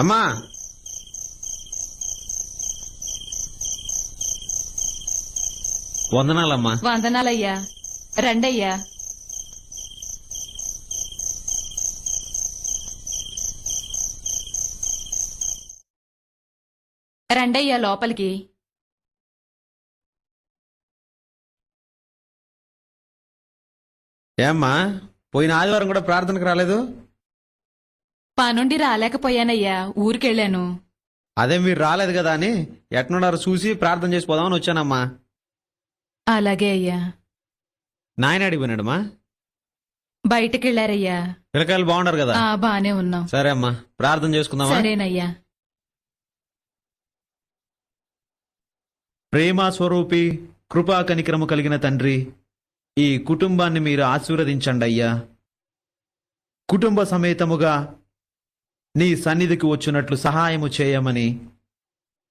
అమ్మా వందనాలమ్మా. వందనాలయ్యా. రండయ్యా. రండయ్యా లోపలికి. ఏమ్మా పోయిన ఆదివారం కూడా ప్రార్థనకు రాలేదు? పనుండి రాలేకపోయానయ్యా, ఊరికెళ్ళాను. అదే మీరు రాలేదు కదా అని ఎట్నున్నారు చూసి ప్రార్థన చేసి పోదామని వచ్చానమ్మా. అలాగే అయ్యా. నాయన అడిగిపోయినాడమ్మా. బయటకెళ్లారయ్యా. పిల్లకాయలు బాగుంటారు కదా? బానే ఉన్నాం. సరే అమ్మా, ప్రార్థన చేసుకుందామా? సరేనయ్యా. ప్రేమ స్వరూపి, కృపా కనికరము కలిగిన తండ్రి, ఈ కుటుంబాన్ని మీరు ఆశీర్వదించండి అయ్యా. కుటుంబ సమేతముగా నీ సన్నిధికి వచ్చినట్లు సహాయము చేయమని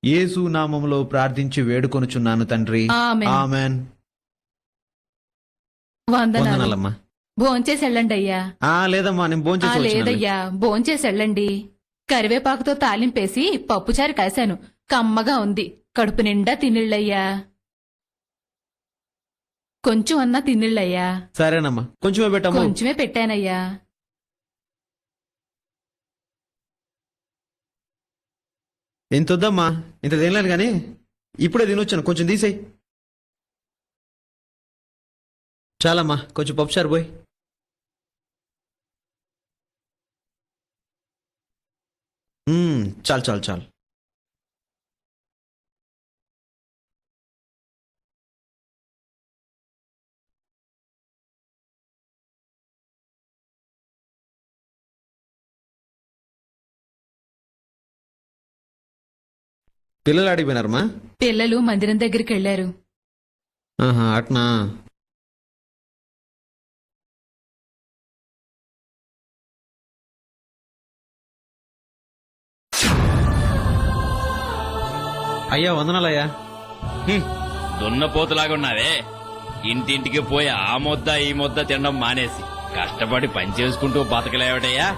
యేసు నామములో ప్రార్థించి వేడుకొనుచున్నాను తండ్రి. ఆమెన్. వందనాలమ్మా. భోంచేసి వెళ్ళండి అయ్యా. లేదమ్మా, నేను భోంచేసి లేదయ్యా, భోంచేసి వెళ్ళండి. కరివేపాకుతో తాలింపేసి పప్పుచారు కాశాను, కమ్మగా ఉంది. కడుపు నిండా తినిళ్ళయ్యా. కొంచెం అన్నా తినిళ్ళయ్యా. సరేనమ్మా, కొంచెమే పెట్టమ్మా. కొంచెమే పెట్టానయ్యా. ఇంత వద్దమ్మా, ఇంత తినలేను గాని ఇప్పుడే తినొచ్చాను, కొంచెం తీసేయి. చాలమ్మా, కొంచెం పప్పుచారు పోయి. చాలు చాలు చాలు. పిల్లలు అడిగిపోయినారమ్మా? పిల్లలు మందిరం దగ్గరికి వెళ్లారు. అట్నా? అయ్యా వందనాలయ్యా. దున్నపోతులాగున్నావే, ఇంటింటికి పోయి ఆ ముద్ద ఈ ముద్ద తినడం మానేసి కష్టపడి పని చేసుకుంటూ బతకలేవటయ్యా.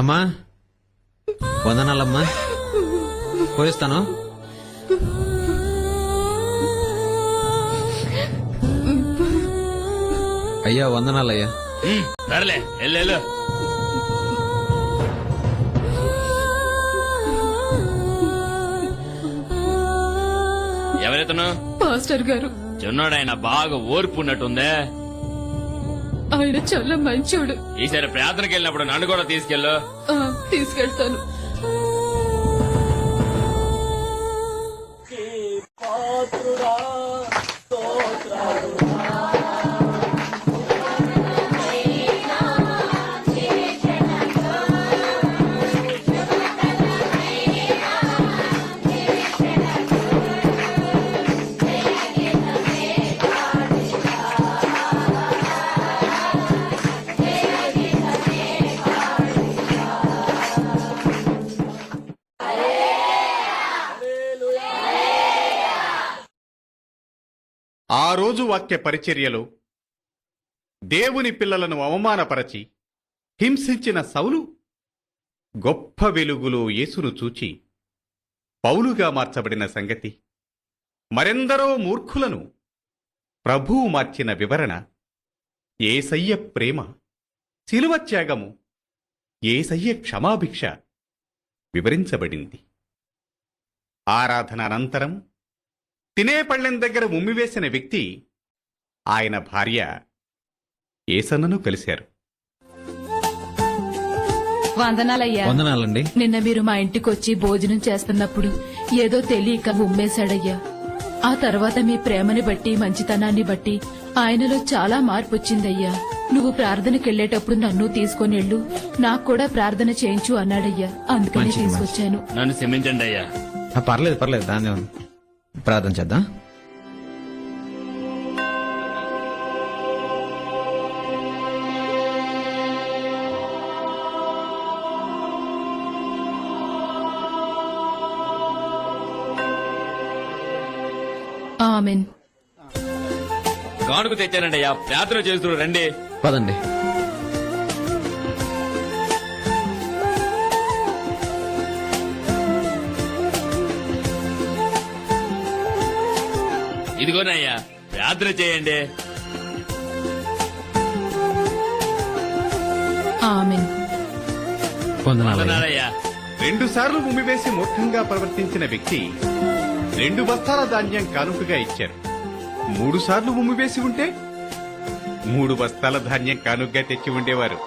అమ్మా వందనాలమ్మా, పోయిస్తాను. అయ్యా వందనాలయ్యా. సరేలే, వెళ్ళు. ఎవరైతను? పాస్టర్ గారు. చిన్నోడాయన బాగా ఓర్పు ఉన్నట్టుందే. ఆయన చాలా మంచోడు. ఈసారి ప్రార్థనకి వెళ్ళినప్పుడు నన్ను కూడా తీసుకెళ్ళు. తీసుకెళ్తాను. ఆ రోజు వాక్య పరిచర్యలో దేవుని పిల్లలను అవమానపరచి హింసించిన సౌలు గొప్ప వెలుగులో యేసును చూచి పౌలుగా మార్చబడిన సంగతి, మరెందరో మూర్ఖులను ప్రభువు మార్చిన వివరణ, యేసయ్య ప్రేమ, శిలువ త్యాగము, యేసయ్య క్షమాభిక్ష వివరించబడింది. ఆరాధన అనంతరం తినే పళ్ళెం దగ్గర ఉమ్మివేసిన వ్యక్తి ఆయన భార్య ఏసన్నను కలిశారు. వందనాలయ్యా. వందనాలండి. నిన్న మీరు మా ఇంటికొచ్చి భోజనం చేస్తున్నప్పుడు ఏదో తెలియక ఉమ్మేశాడయ్యా. ఆ తర్వాత మీ ప్రేమని బట్టి మంచితనాన్ని బట్టి ఆయనలో చాలా మార్పు వచ్చిందయ్యా. నువ్వు ప్రార్థనకెళ్లేటప్పుడు నన్ను తీసుకొని వెళ్ళు, నాకు కూడా ప్రార్థన చేయించు అన్నాడయ్యా. అందుకని మంచిది, తీసుకొచ్చాను. నన్ను క్షమించండి అయ్యా. పర్లేదు దాన్ని ప్రార్థన చేద్దాం. ఆమెన్. కానుక తెచ్చానండి అయ్యా, ప్రార్థన చేస్తూ రండి. పదండి. ఇదిగోనయ్యా, ప్రార్థన చేయండి. ఆమెన్. వందనాలయ్యా. వందనాలయ్యా. 2 సార్లు ఉమ్మివేసి మూర్ఖంగా ప్రవర్తించిన వ్యక్తి 2 బస్తాల ధాన్యం కానుకగా ఇచ్చారు. 3 సార్లు ఉమ్మివేసి ఉంటే 3 బస్తాల ధాన్యం కానుకగా తెచ్చి ఉండేవారు.